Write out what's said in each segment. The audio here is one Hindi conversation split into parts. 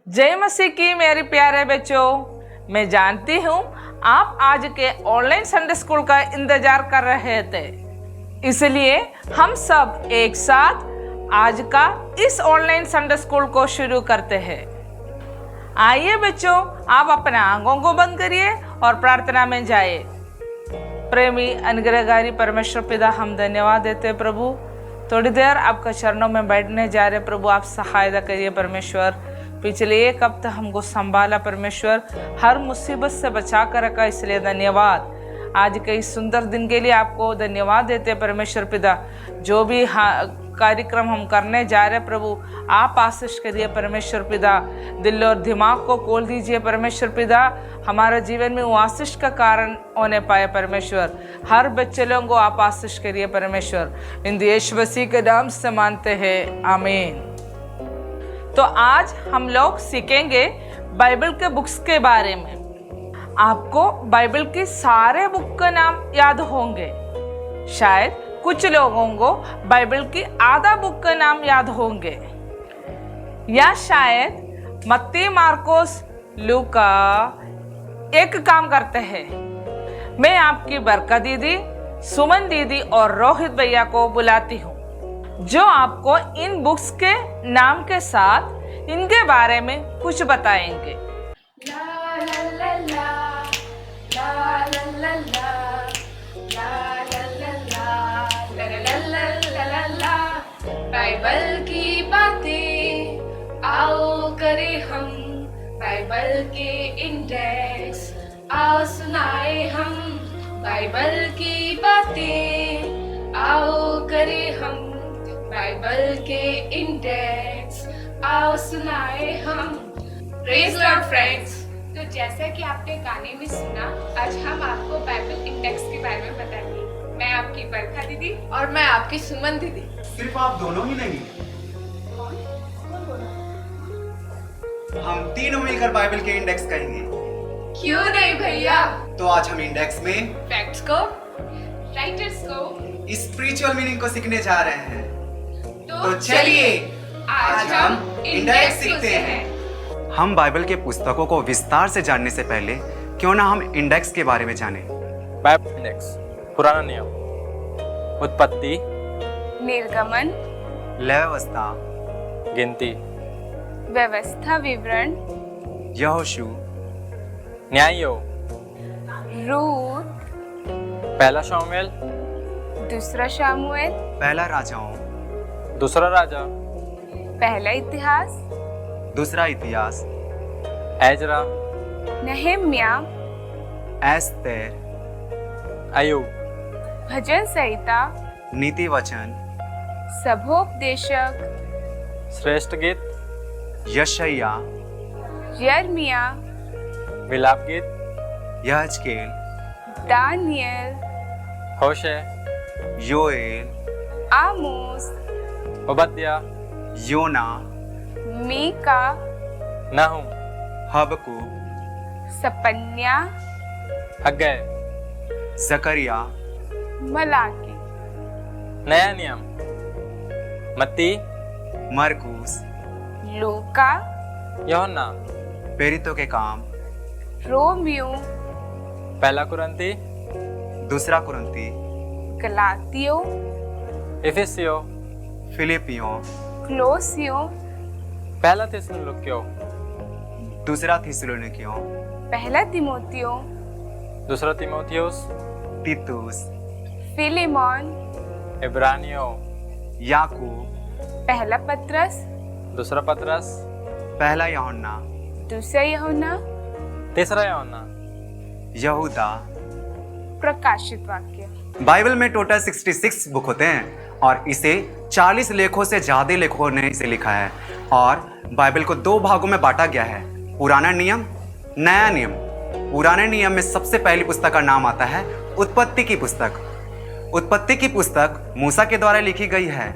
जय मसीह की मेरे प्यारे बच्चों, मैं जानती हूँ आप आज के ऑनलाइन संडे स्कूल का इंतजार कर रहे थे, इसलिए हम सब एक साथ आज का इस ऑनलाइन संडे स्कूल को शुरू करते हैं। आइए बच्चों, आप अपने आंखों को बंद करिए और प्रार्थना में जाइए। प्रेमी अनुग्रहकारी परमेश्वर पिता, हम धन्यवाद देते प्रभु। थोड़ी देर आपका चरणों में बैठने जा रहे प्रभु, आप सहायता करिए परमेश्वर। पिछले एक हफ्ता हमको संभाला परमेश्वर, हर मुसीबत से बचा कर रखा, इसलिए धन्यवाद। आज के इस सुंदर दिन के लिए आपको धन्यवाद देते परमेश्वर पिता। जो भी कार्यक्रम हम करने जा रहे प्रभु, आप आशीष करिए परमेश्वर पिता। दिल और दिमाग को खोल दीजिए परमेश्वर पिता, हमारे जीवन में वो आशीष का कारण होने पाए परमेश्वर। हर बच्चे लोगों को आप आशीष करिए परमेश्वर। इन यीशु मसीह के नाम से मानते हैं, आमीन। तो आज हम लोग सीखेंगे बाइबल के बुक्स के बारे में। आपको बाइबल के सारे बुक का नाम याद होंगे, शायद कुछ लोगों को बाइबल की आधा बुक का नाम याद होंगे, या शायद मत्ती, मार्कोस, लूका एक काम करते हैं। मैं आपकी बरकत दीदी, सुमन दीदी और रोहित भैया को बुलाती हूँ, जो आपको इन बुक्स के नाम के साथ इनके बारे में कुछ बताएंगे। ला ला ला ला ला ला ला ला ला, बाइबल की बातें आओ करें हम, बाइबल के इंडेक्स आओ सुनाए हम, बाइबल की बातें आओ करें हम, बाइबल के इंडेक्स आओ सुनाए हम। Praise Lord friends. तो जैसा कि आपने गाने में सुना, आज हम आपको बाइबल इंडेक्स के बारे में बताएंगे। मैं आपकी बरखा दीदी और मैं आपकी सुमन दीदी। सिर्फ आप दोनों ही नहीं, हम तीनों मिलकर बाइबल के इंडेक्स कहेंगे। क्यों नहीं भैया। तो आज हम इंडेक्स में फैक्ट्स को, राइटर्स को, स्पिरिचुअल मीनिंग को सीखने जा रहे हैं। तो चलिए आज हम इंडेक्स सीखते हैं। हम बाइबल के पुस्तकों को विस्तार से जानने से पहले क्यों ना हम इंडेक्स के बारे में जानें। बाइबल इंडेक्स, पुराना नियम, उत्पत्ति, निर्गमन, व्यवस्था, गिनती, व्यवस्था विवरण, यहोशू, न्याययोग, रूत, पहला शमूएल, दूसरा शामुएल, पहला राजाओं, दूसरा राजा, पहला इतिहास, दूसरा इतिहास, एजरा, नहम्या, एस्तेर, अय्यूब, भजन संहिता, नीति वचन, सभोपदेशक, श्रेष्ठ गीत, यशायाह, यर्मिया, विलाप गीत, यहजकेल, दानियल, होशे, योएल, आमोस, ओबद्या, योना, मीका, नहूम, हबकुक, सपन्या, हग्गै, जकरिया, मलाकी। नया नियम, मत्ती, मरकुस, लूका, यूहन्ना, पेरितों के काम, रोमियो, पहला कुरंती, दूसरा कुरंती, गलातियो, इफिसियो, फिलिपियों, क्लोसियो, पहला थिस्सलुनीकियों, दूसरा थिस्सलुनीकियों, पहला तिमोथियो, दूसरा तीमुथियुस, तीतुस, फिलेमोन, इब्रानियों, याकूब, पहला पत्रस, दूसरा पतरस, पहला यूहन्ना, दूसरा यूहन्ना, तीसरा यूहन्ना, यहूदा। प्रकाशित वाक्य। बाइबल में टोटल 66 बुक होते हैं और इसे 40 लेखों से ज्यादा लेखकों ने इसे लिखा है। और बाइबल को दो भागों में बांटा गया है, पुराना नियम, नया नियम। पुराने नियम में सबसे पहली पुस्तक का नाम आता है उत्पत्ति की पुस्तक। उत्पत्ति की पुस्तक मूसा के द्वारा लिखी गई है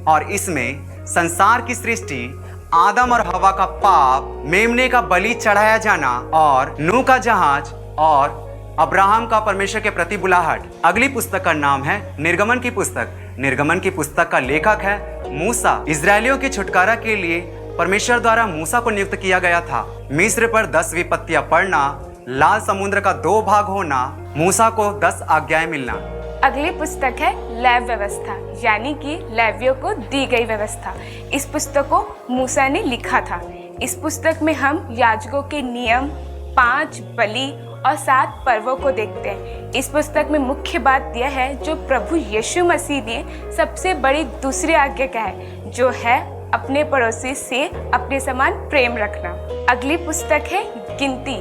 और इसमें संसार की सृष्टि, आदम और हवा का पाप, मेमने का बलि चढ़ाया जाना और नूह का जहाज और अब्राहम का परमेश्वर के प्रति बुलाहट। अगली पुस्तक का नाम है निर्गमन की पुस्तक। निर्गमन की पुस्तक का लेखक है मूसा। इजरायलियों के छुटकारा के लिए परमेश्वर द्वारा मूसा को नियुक्त किया गया था। मिस्र पर 10 विपत्तियां पड़ना, लाल समुद्र का 2 भाग होना, मूसा को 10 आज्ञाएं मिलना। अगली पुस्तक है लेव व्यवस्था, यानी कि लेवियों को दी गई व्यवस्था। इस पुस्तक को मूसा ने लिखा था। इस पुस्तक में हम याजकों के नियम, 5 बलि और 7 पर्वों को देखते हैं। इस पुस्तक में मुख्य बात यह है जो प्रभु यीशु मसीह ने सबसे बड़ी दूसरी आज्ञा क्या है, जो है अपने पड़ोसी से अपने समान प्रेम रखना। अगली पुस्तक है गिनती।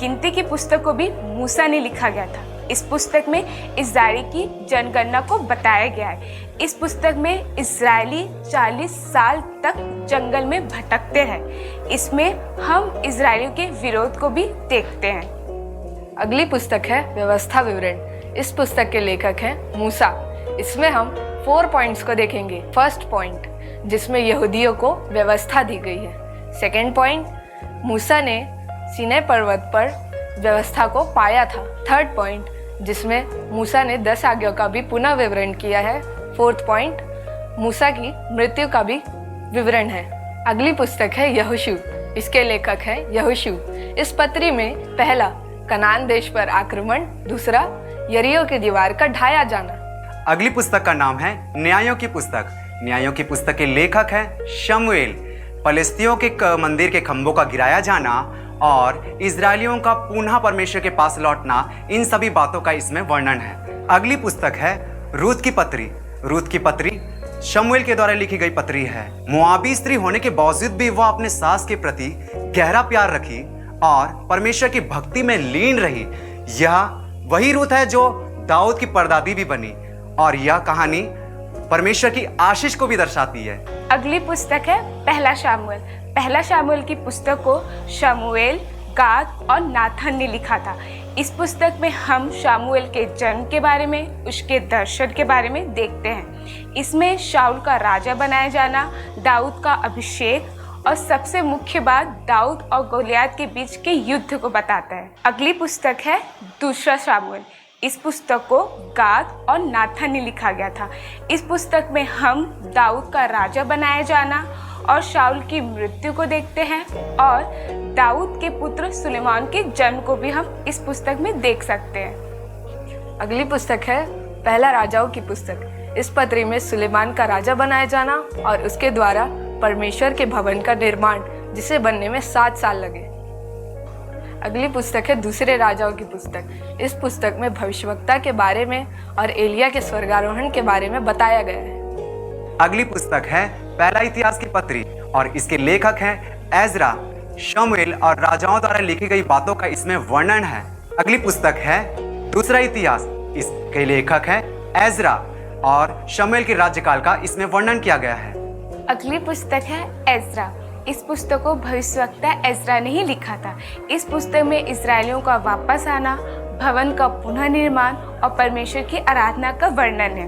गिनती की पुस्तक को भी मूसा ने लिखा गया था। इस पुस्तक में इस्राएली की जनगणना को बताया गया है। इस पुस्तक में इस्राएली 40 साल तक जंगल में भटकते हैं। इसमें हम इस्राएलियों के विरोध को भी देखते हैं। अगली पुस्तक है व्यवस्था विवरण। इस पुस्तक के लेखक हैं मूसा। इसमें हम 4 पॉइंट्स को देखेंगे। फर्स्ट पॉइंट, जिसमें यहूदियों को व्यवस्था दी गई है। सेकंड पॉइंट, मूसा ने सीनै पर्वत पर व्यवस्था को पाया था। थर्ड पॉइंट, जिसमें मूसा ने 10 आज्ञाओं का भी पुनः विवरण किया है। फोर्थ पॉइंट, मूसा की मृत्यु का भी विवरण है। अगली पुस्तक है यहोशू। इसके लेखक हैं यहोशू। इस पत्री में पहला कनान देश पर आक्रमण, दूसरा यरीहो की दीवार का ढाया जाना। अगली पुस्तक का नाम है न्यायों की पुस्तक। न्यायों की पुस्तक के लेखक हैं शमूएल। फलिस्तियों के मंदिर के खंभों का गिराया जाना और इजरायलियों का पुनः परमेश्वर के पास लौटना, इन सभी बातों का इसमें वर्णन है। अगली पुस्तक है रूत की पत्री। रूत की पत्री शमूएल के द्वारा लिखी गई पत्री है। मोआबी स्त्री होने के बावजूद भी वह अपने सास के प्रति गहरा प्यार रखी और परमेश्वर की भक्ति में लीन रही। यह वही रूत है जो दाऊद की परदादी भी बनी और यह कहानी परमेश्वर की आशीष को भी दर्शाती है। अगली पुस्तक है पहला शामुएल। पहला शामुएल की पुस्तक को शमूएल, गाद और नाथन ने लिखा था। इस पुस्तक में हम शामुएल के जन्म के बारे में, उसके दर्शन के बारे में देखते हैं। इसमें शाऊल का राजा बनाया जाना, दाऊद का अभिषेक और सबसे मुख्य बात दाऊद और गोलियत के बीच के युद्ध को बताता है। अगली पुस्तक है दूसरा शामुएल। इस पुस्तक को गाद और नाथन ने लिखा गया था। इस पुस्तक में हम दाऊद का राजा बनाया जाना और शाऊल की मृत्यु को देखते हैं और दाऊद के पुत्र सुलेमान के जन्म को भी हम इस पुस्तक में देख सकते हैं। अगली पुस्तक है पहला राजाओं की पुस्तक। इस पत्री में सुलेमान का राजा बनाया जाना और उसके द्वारा परमेश्वर के भवन का निर्माण, जिसे बनने में 7 साल लगे। अगली पुस्तक है दूसरे राजाओं की पुस्तक। इस पुस्तक में भविष्यवक्ता के बारे में और एलिया के स्वर्गारोहण के बारे में बताया गया है। अगली पुस्तक है पहला इतिहास की पत्री और इसके लेखक हैं एजरा। शमूएल और राजाओं द्वारा लिखी गई बातों का इसमें वर्णन है। अगली पुस्तक है दूसरा इतिहास। इसके लेखक हैं एजरा और शमूएल के राज्यकाल का इसमें वर्णन किया गया है। अगली पुस्तक है एजरा। इस पुस्तक को भविष्यवक्ता एजरा ने ही लिखा था। इस पुस्तक में इस्राएलियों का वापस आना, भवन का पुनः निर्माण और परमेश्वर की आराधना का वर्णन है।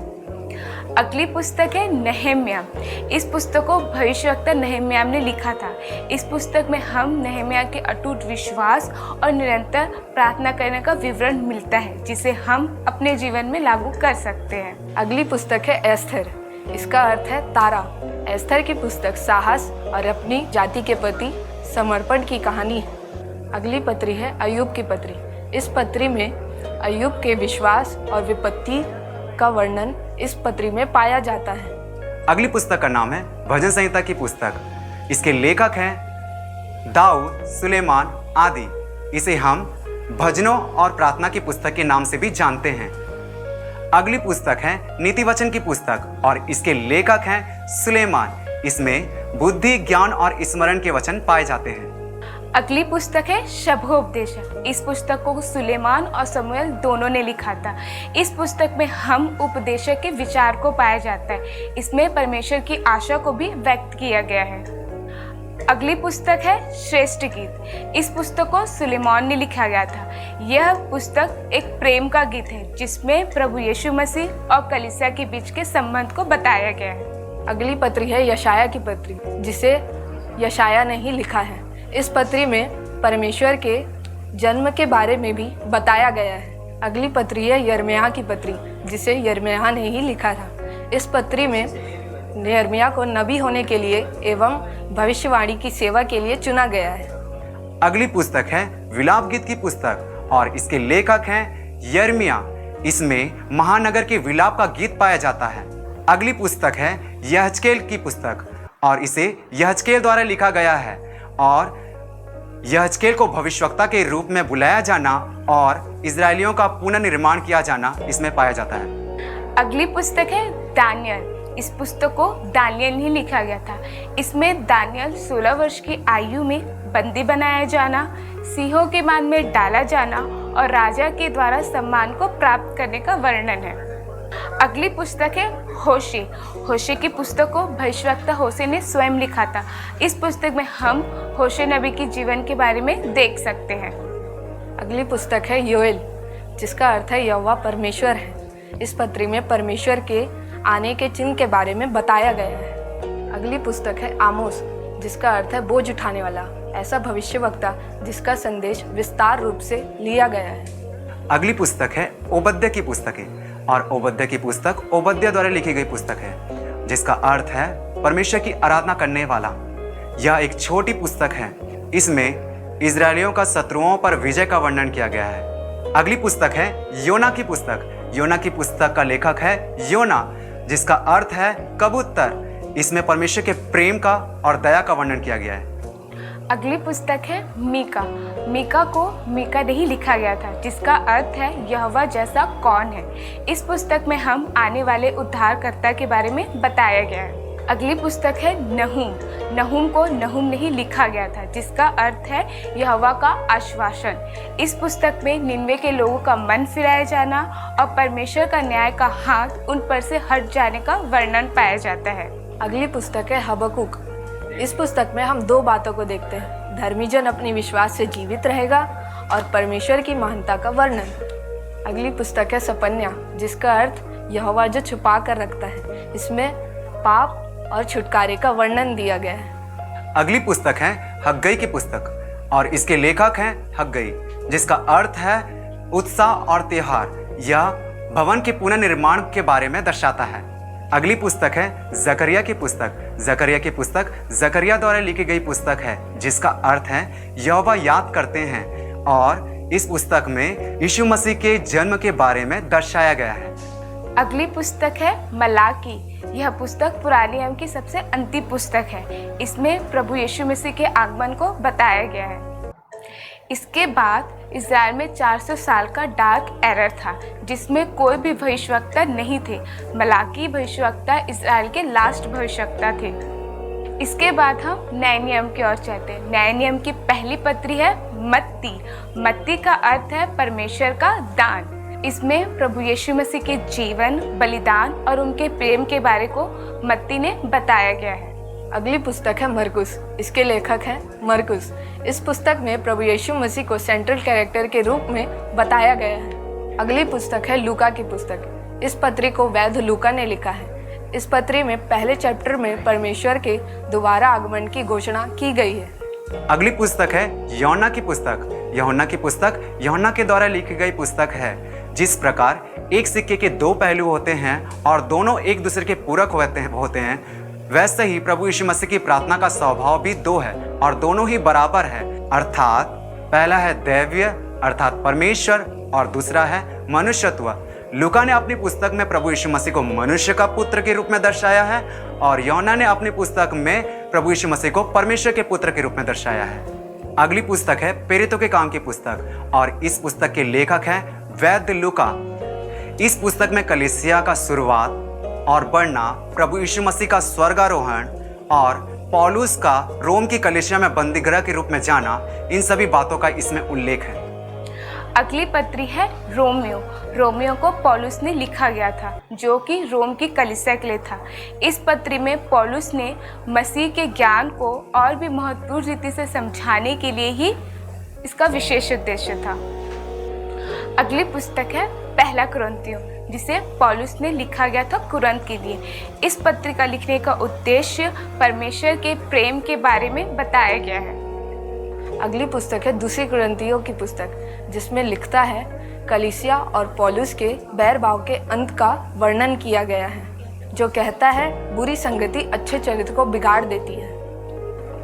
अगली पुस्तक है नहम्याह। इस पुस्तक को भविष्यवक्ता नहम्याह ने लिखा था। इस पुस्तक में हम नहम्याह के अटूट विश्वास और निरंतर प्रार्थना करने का विवरण मिलता है, जिसे हम अपने जीवन में लागू कर सकते हैं। अगली पुस्तक है एस्थर। इसका अर्थ है तारा। एस्थर की पुस्तक साहस और अपनी जाति के प्रति समर्पण की कहानी है। अगली पत्री है अय्यूब की पत्री। इस पत्री में अय्यूब के विश्वास और विपत्ति का वर्णन इस पत्री में पाया जाता है। अगली पुस्तक का नाम है भजन संहिता की पुस्तक। इसके लेखक हैं दाऊद, सुलेमान आदि। इसे हम भजनों और प्रार्थना की पुस्तक के नाम से भी जानते हैं। अगली पुस्तक है नीति वचन की पुस्तक और इसके लेखक हैं सुलेमान। इसमें बुद्धि, ज्ञान और स्मरण के वचन पाए जाते हैं। अगली पुस्तक है शब्दोपदेश। इस पुस्तक को सुलेमान और शमूएल दोनों ने लिखा था। इस पुस्तक में हम उपदेशक के विचार को पाया जाता है। इसमें परमेश्वर की आशा को भी व्यक्त किया गया है। अगली पुस्तक है श्रेष्ठ गीत। इस पुस्तक को सुलेमान ने लिखा गया था। यह पुस्तक एक प्रेम का गीत है, जिसमें प्रभु यीशु मसीह और कलीसिया के बीच के संबंध को बताया गया है। अगली पत्री है यशाया की पत्री, जिसे यशाया ने ही लिखा है। इस पत्री में परमेश्वर के जन्म के बारे में भी बताया गया है। अगली पत्री है यिर्मयाह की पत्री, जिसे यिर्मयाह ने ही लिखा था। इस पत्री में यिर्मयाह को नबी होने के लिए एवं भविष्यवाणी की सेवा के लिए चुना गया है। अगली पुस्तक है विलाप गीत की पुस्तक और इसके लेखक हैं यिर्मयाह। इसमें महानगर के विलाप का गीत पाया जाता है। अगली पुस्तक है यहजकेल की पुस्तक और इसे यहजकेल द्वारा लिखा गया है और यहजकेल को भविष्यवक्ता के रूप में बुलाया जाना और इजरायलियों का पुनर्निर्माण किया जाना इसमें पाया जाता है। अगली पुस्तक है दानियल। इस पुस्तक को दानियल ही लिखा गया था। इसमें दानियल 16 वर्ष की आयु में बंदी बनाया जाना, सिंहों के मान में डाला जाना और राजा के द्वारा सम्मान को प्राप्त करने का वर्णन है। अगली पुस्तक है होशे। होशे की पुस्तक को भविष्यवक्ता होशे ने स्वयं लिखा था। इस पुस्तक में हम होशे नबी के जीवन के बारे में देख सकते हैं। अगली पुस्तक है योएल, जिसका अर्थ है यहोवा परमेश्वर है। इस पत्री में परमेश्वर के आने के चिन्ह के बारे में बताया गया है। अगली पुस्तक है आमोस, जिसका अर्थ है बोझ उठाने वाला, ऐसा भविष्यवक्ता जिसका संदेश विस्तार रूप से लिया गया है। अगली पुस्तक है ओबद्या की पुस्तकें और ओबद्या की पुस्तक ओबद्या द्वारा लिखी गई पुस्तक है, जिसका अर्थ है परमेश्वर की आराधना करने वाला। यह एक छोटी पुस्तक है। इसमें इजरायलियों का शत्रुओं पर विजय का वर्णन किया गया है। अगली पुस्तक है योना की पुस्तक। योना की पुस्तक का लेखक है योना, जिसका अर्थ है कबूतर। इसमें परमेश्वर के प्रेम का और दया का वर्णन किया गया है। अगली पुस्तक है मीका। मीका को मीका नहीं लिखा गया था, जिसका अर्थ है यहोवा जैसा कौन है। इस पुस्तक में हम आने वाले उद्धारकर्ता के बारे में बताया गया है। अगली पुस्तक है नहूम। नहूम को नहूम नहीं लिखा गया था, जिसका अर्थ है यहोवा का आश्वासन। इस पुस्तक में निनवे के लोगों का मन फिराया जाना और परमेश्वर का न्याय का हाथ उन पर से हट जाने का वर्णन पाया जाता है। अगली पुस्तक है हबक्कुक। इस पुस्तक में हम दो बातों को देखते हैं, धर्मी जन अपने विश्वास से जीवित रहेगा और परमेश्वर की महानता का वर्णन। अगली पुस्तक है सपन्या, जिसका अर्थ यहोवा जो छुपा कर रखता है। इसमें पाप और छुटकारे का वर्णन दिया गया है। अगली पुस्तक है हग्गई की पुस्तक और इसके लेखक हैं हग्गई, जिसका अर्थ है उत्साह और त्योहार। यह भवन के पुनर्निर्माण के बारे में दर्शाता है। अगली पुस्तक है जकरिया की पुस्तक। जकरिया की पुस्तक जकरिया द्वारा लिखी गई पुस्तक है, जिसका अर्थ है यहोवा याद करते हैं और इस पुस्तक में यीशु मसीह के जन्म के बारे में दर्शाया गया है। अगली पुस्तक है मलाकी। यह पुस्तक पुराने नियम की सबसे अंतिम पुस्तक है। इसमें प्रभु यीशु मसीह के आगमन को बताया गया है। इसके बाद इज़राइल में 400 साल का डार्क एरर था, जिसमें कोई भी भविष्यवक्ता नहीं थे। मलाकी भविष्यवक्ता इज़राइल के लास्ट भविष्यवक्ता थे। इसके बाद हम नए नियम की ओर चलते हैं। नए नियम की पहली पत्री है मत्ती। मत्ती का अर्थ है परमेश्वर का दान। इसमें प्रभु यीशु मसीह के जीवन, बलिदान और उनके प्रेम के बारे को मत्ती ने बताया गया है। अगली पुस्तक है मरकुस। इसके लेखक हैं मरकुस। इस पुस्तक में प्रभु यीशु मसीह को सेंट्रल कैरेक्टर के रूप में बताया गया है। अगली पुस्तक है लूका की पुस्तक। इस पत्री को वैद्य लूका ने लिखा है। इस पत्री में पहले चैप्टर में परमेश्वर के दोबारा आगमन की घोषणा की गई है। अगली पुस्तक है यूहन्ना की पुस्तक। यूहन्ना की पुस्तक यूहन्ना के द्वारा लिखी गई पुस्तक है। जिस प्रकार एक सिक्के के दो पहलू होते हैं और दोनों एक दूसरे के पूरक होते हैं, वैसे ही प्रभु यीशु मसीह की प्रार्थना का स्वभाव भी दो है और दोनों ही बराबर है। अर्थात पहला है दैवीय अर्थात परमेश्वर और दूसरा है मनुष्यत्व। लूका ने अपनी पुस्तक में प्रभु यीशु मसीह को मनुष्य का पुत्र के रूप में दर्शाया है और यूहन्ना ने अपनी पुस्तक में प्रभु यीशु मसीह को परमेश्वर के पुत्र के रूप में दर्शाया है। अगली पुस्तक है प्रेरितों के काम की पुस्तक और इस पुस्तक के लेखक हैं वैद्य लूका। इस पुस्तक में कलीसिया का शुरुआत और बढ़ना, प्रभु यीशु मसीह का स्वर्गारोहण और पौलुस का रोम की कलीसिया में बंदीगृह के रूप में जाना, इन सभी बातों का इसमें उल्लेख है। अगली पत्री है रोमियो। रोमियो को पौलुस ने लिखा गया था, जो कि रोम की कलीसिया के लिए था। इस पत्री में पौलुस ने मसीह के ज्ञान को और भी महत्वपूर्ण रीति से समझाने के लिए ही इसका विशेष उद्देश्य था। अगली पुस्तक है पहला कुरिन्थियों, जिसे पौलुस ने लिखा गया था कुरिन्थ के लिए। इस पत्रिका लिखने का उद्देश्य परमेश्वर के प्रेम के बारे में बताया गया है। अगली पुस्तक है दूसरी कुरिन्थियों की पुस्तक, जिसमें लिखता है कलीसिया और पौलुस के बैर भाव के अंत का वर्णन किया गया है। जो कहता है बुरी संगति अच्छे चरित्र को बिगाड़ देती है।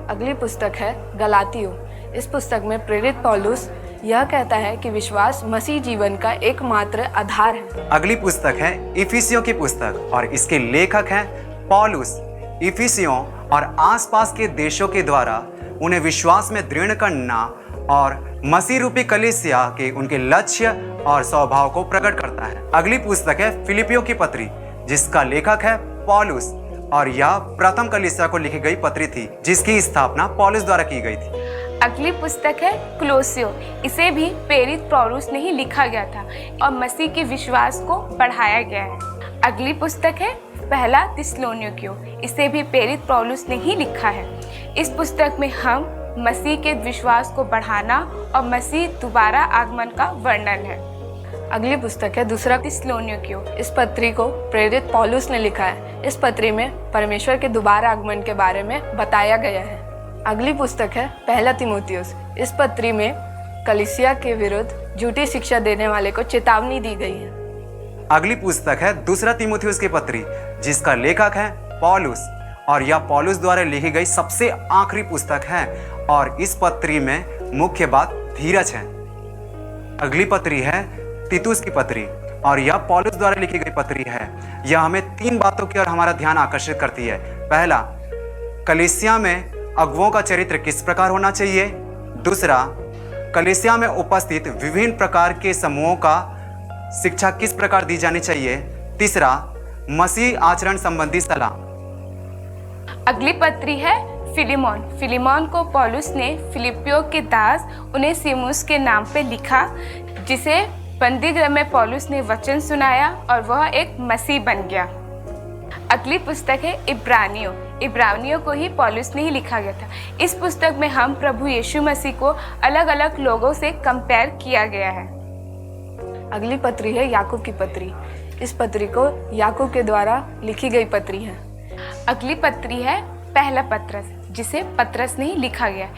अगली पुस्तक है गलातियों। इस पुस्तक में प्रेरित पौलुस यह कहता है कि विश्वास मसीह जीवन का एकमात्र आधार है। अगली पुस्तक है इफिसियों की पुस्तक और इसके लेखक हैं पौलुस। इफिसियों और आसपास के देशों के द्वारा उन्हें विश्वास में दृढ़ करना और मसीह रूपी कलीसिया के उनके लक्ष्य और स्वभाव को प्रकट करता है। अगली पुस्तक है फिलिपियों की पत्री जिसका लेखक है पौलुस और यह प्रथम कलीसिया को लिखी गई पत्री थी जिसकी स्थापना पौलुस द्वारा की गई थी। अगली पुस्तक है क्लोसियो। इसे भी प्रेरित पौलुस ने ही लिखा गया था और मसीह के विश्वास को बढ़ाया गया है। अगली पुस्तक है पहला थिस्सलुनीकियों। इसे भी प्रेरित पौलुस ने ही लिखा है। इस पुस्तक में हम मसीह के विश्वास को बढ़ाना और मसीह दोबारा आगमन का वर्णन है। अगली पुस्तक है दूसरा थिस्सलुनीकियों। इस पत्री को प्रेरित पौलुस ने लिखा है। इस पत्री में परमेश्वर के दोबारा आगमन के बारे में बताया गया है। अगली पुस्तक है पहला तीमुथियुस। इस पत्री में कलीसिया के विरुद्ध झूठी शिक्षा देने वाले को चेतावनी दी गई है। अगली पुस्तक है दूसरा तीमुथियुस की पत्री जिसका लेखक है पौलुस और यह पौलुस द्वारा लिखी गई सबसे आखिरी पुस्तक है और इस पत्री में मुख्य बात धीरज है। अगली पत्री है तीतुस की पत्री और यह पौलुस द्वारा लिखी गई पत्री है। यह हमें 3 बातों की ओर हमारा ध्यान आकर्षित करती है। पहला, कलीसिया में अगुओं का चरित्र किस प्रकार होना चाहिए। दूसरा, कलीसिया में उपस्थित विभिन्न प्रकार के समूहों का शिक्षा किस प्रकार दी जानी चाहिए। तीसरा, मसीह आचरण संबंधी सलाह। अगली पत्री है फिलिमोन। फिलिमोन को पौलुस ने फिलिपियों के दास उनेसिमुस के नाम पे लिखा जिसे बंदीगृह में पौलुस ने वचन सुनाया और वह एक मसीह बन गया। अगली पुस्तक है इब्रानियों। इब्रानियों को ही पौलुस ने ही लिखा गया था। इस पुस्तक में हम प्रभु यीशु मसीह को अलग अलग लोगों से कंपेयर किया गया है। अगली पत्री है याकूब की पत्री। इस पत्री को याकूब के द्वारा लिखी गई पत्री है। अगली पत्री है पहला पत्रस जिसे पत्रस ने ही लिखा गया।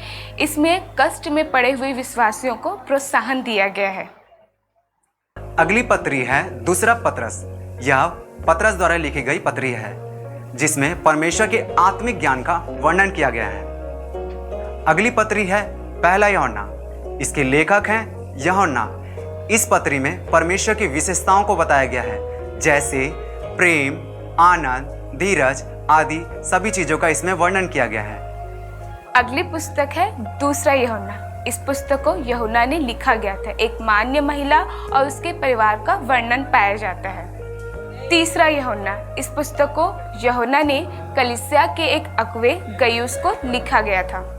इसमें कष्ट में पड़े हुए विश्वासियों को प्रोत्साहन दिया गया है। अगली पत्री है दूसरा पत्रस। यह पत्रस द्वारा लिखी गई पत्री है जिसमें परमेश्वर के आत्मिक ज्ञान का वर्णन किया गया है। अगली पत्री है पहला यूहन्ना। इसके लेखक हैं यूहन्ना। इस पत्री में परमेश्वर की विशेषताओं को बताया गया है जैसे प्रेम, आनंद, धीरज आदि सभी चीजों का इसमें वर्णन किया गया है। अगली पुस्तक है दूसरा यूहन्ना। इस पुस्तक को यूहन्ना ने लिखा गया था। एक मान्य महिला और उसके परिवार का वर्णन पाया जाता है। तीसरा यूहन्ना। इस पुस्तक को यूहन्ना ने कलीसिया के एक अगुवे गयुस को लिखा गया था।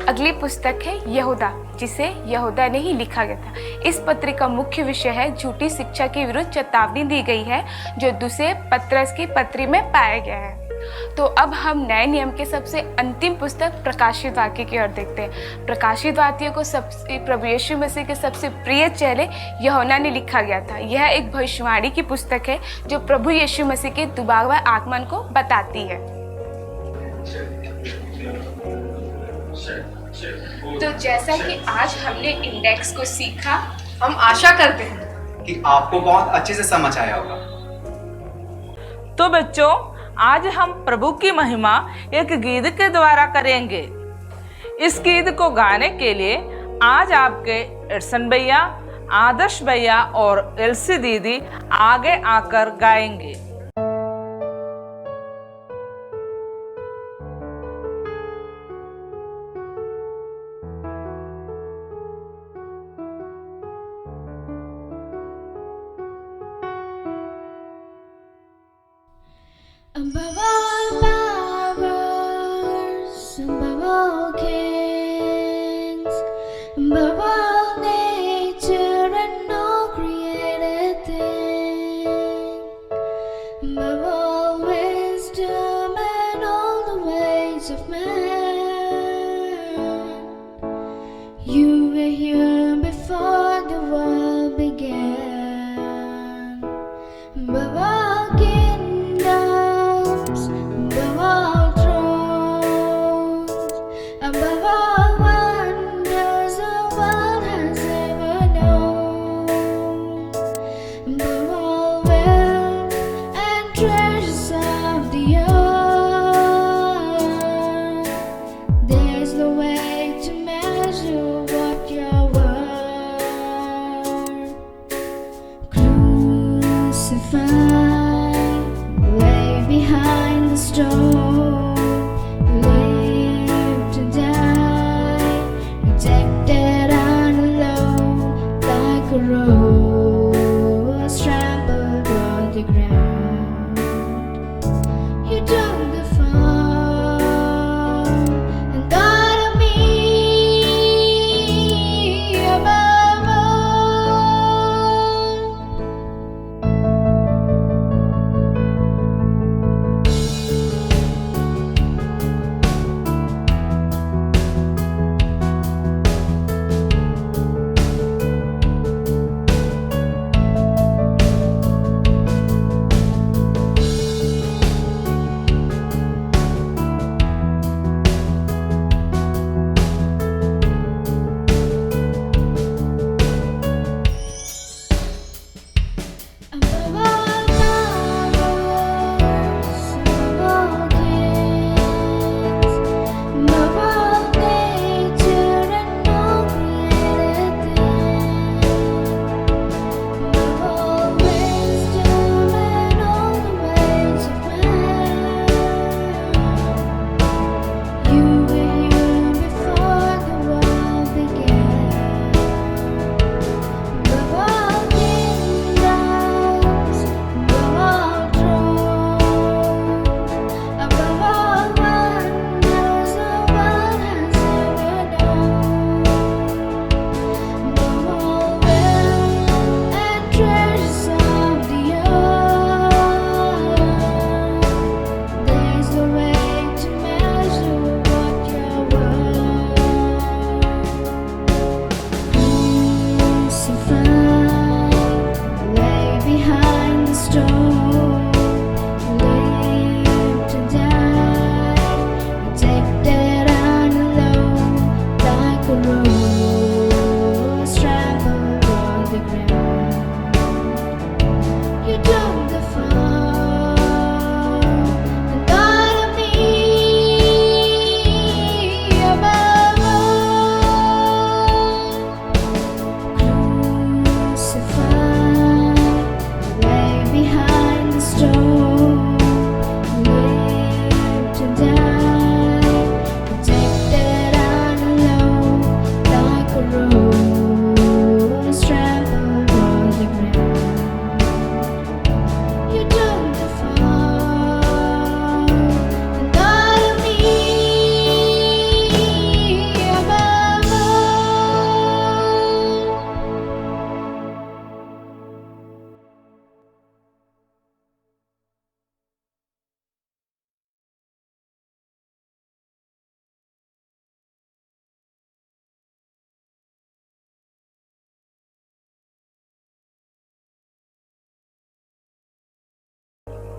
अगली पुस्तक है यहूदा जिसे यहूदा ने ही लिखा गया था। इस पत्री का मुख्य विषय है झूठी शिक्षा के विरुद्ध चेतावनी दी गई है जो दूसरे पत्रस की पत्री में पाया गया है। तो अब हम नए नियम के सबसे अंतिम पुस्तक प्रकाशित वाक्य की ओर देखते हैं। प्रकाशित वाक्य को सबसे प्रभु यीशु मसीह के सबसे प्रिय चेले यूहन्ना ने लिखा गया था। यह एक भविष्यवाणी की पुस्तक है जो प्रभु यीशु मसीह के दोबारा आगमन को बताती है। तो जैसा कि आज हमने इंडेक्स को सीखा, हम आशा करते हैं कि आपको बहुत अच्छे से समझ आया होगा। तो बच्चों, आज हम प्रभु की महिमा एक गीत के द्वारा करेंगे। इस गीत को गाने के लिए आज आपके एडसन भैया, आदर्श भैया और एलसी दीदी आगे आकर गाएंगे। Above all powers, above all kings, above all nature and all created thing, above all wisdom and all the ways of man, you were here before the world began. Above all above all thrones, above all wonders the world has ever known, above all wealth and treasures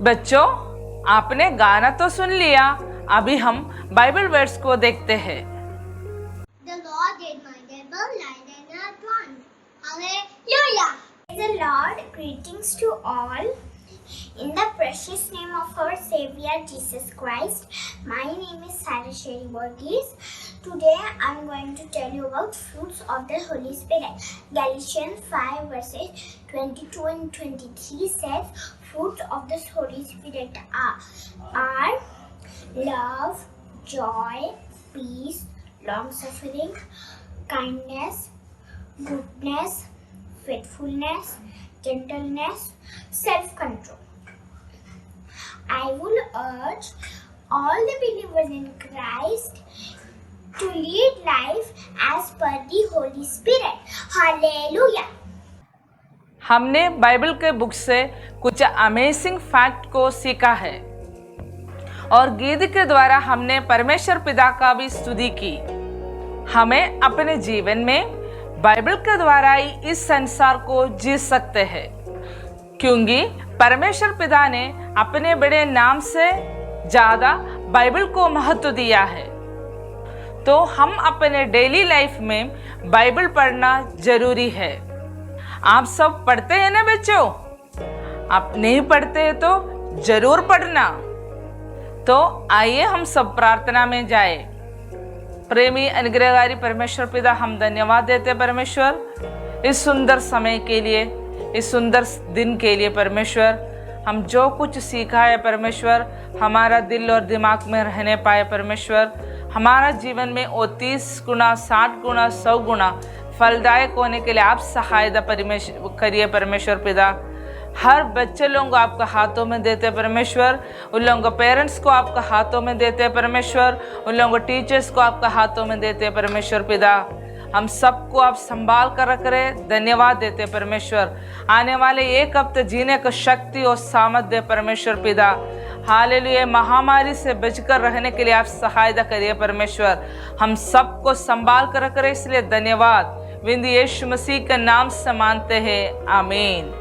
बच्चों, आपने गाना तो सुन लिया, अभी हम बाइबल वर्ड्स को देखते हैं। The Lord is my devil, light and not one. Hallelujah! Praise the Lord, greetings to all. In the precious name of our Savior Jesus Christ, my name is Sarah Sherry Borges. Today I am going to tell you about fruits of the Holy Spirit. Galatians 5 verses 22 and 23 says, fruits of the Holy Spirit are love, joy, peace, long-suffering, kindness, goodness, faithfulness, gentleness, self-control. I will urge all the believers in Christ to lead life as per the Holy Spirit. Hallelujah! हमने बाइबल के बुक से कुछ अमेजिंग फैक्ट को सीखा है और गीत के द्वारा हमने परमेश्वर पिता का भी स्तुति की। हमें अपने जीवन में बाइबल के द्वारा ही इस संसार को जी सकते हैं, क्योंकि परमेश्वर पिता ने अपने बड़े नाम से ज़्यादा बाइबल को महत्व दिया है। तो हम अपने डेली लाइफ में बाइबल पढ़ना जरूरी है। आप सब पढ़ते हैं ना बच्चों? आप नहीं पढ़ते हैं तो जरूर पढ़ना। तो आइए हम सब प्रार्थना में जाए। प्रेमी अनुग्रहकारी परमेश्वर पिता, हम धन्यवाद देते परमेश्वर इस सुंदर समय के लिए, इस सुंदर दिन के लिए। परमेश्वर, हम जो कुछ सीखा है परमेश्वर, हमारा दिल और दिमाग में रहने पाए परमेश्वर। हमारा जीवन में 30 गुना, 60 गुना, 100 गुना फलदायक होने के लिए आप सहायता करिए परमेश्वर पिता। हर बच्चे लोगों को आपका हाथों में देते परमेश्वर, उन लोगों को पेरेंट्स को आपका हाथों में देते परमेश्वर, उन लोगों को टीचर्स को आपका हाथों में देते परमेश्वर पिता। हम सबको आप संभाल कर रख रहे, धन्यवाद देते परमेश्वर। आने वाले एक हफ्ते जीने को शक्ति और सामर्थ दे परमेश्वर पिता। हालेलुया! महामारी से बचकर रहने के लिए आप सहायता करिए परमेश्वर। हम सबको संभाल कर रख रहे, इसलिए धन्यवाद। विंद यीशु मसीह के नाम से मानते हैं, आमीन।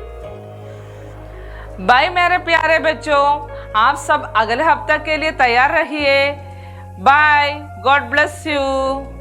बाय मेरे प्यारे बच्चों, आप सब अगले हफ्ते के लिए तैयार रहिए। Bye, God bless you.